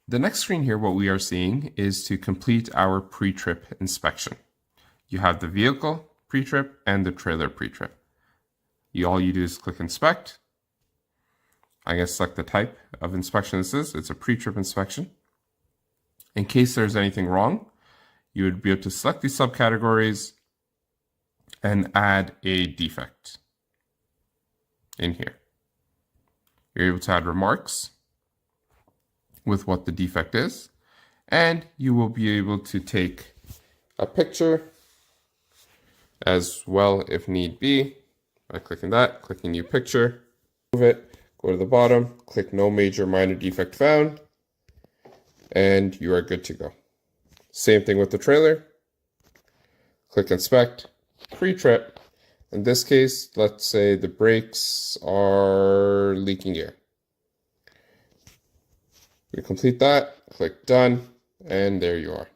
The next screen here, what we are seeing is to complete our pre-trip inspection. You have the vehicle pre-trip and the trailer pre-trip. All you do is click inspect. I'm going to select the type of inspection this is. It's a pre-trip inspection. In case there's anything wrong, you would be able to select these subcategories and add a defect in here. You're able to add remarks with what the defect is, and you will be able to take a picture as well if need be by clicking that, clicking new picture, move it, go to the bottom, click no major minor defect found, and you are good to go. Same thing with the trailer. Click inspect, pre-trip. In this case, let's say the brakes are leaking air. We complete that, click done, and there you are.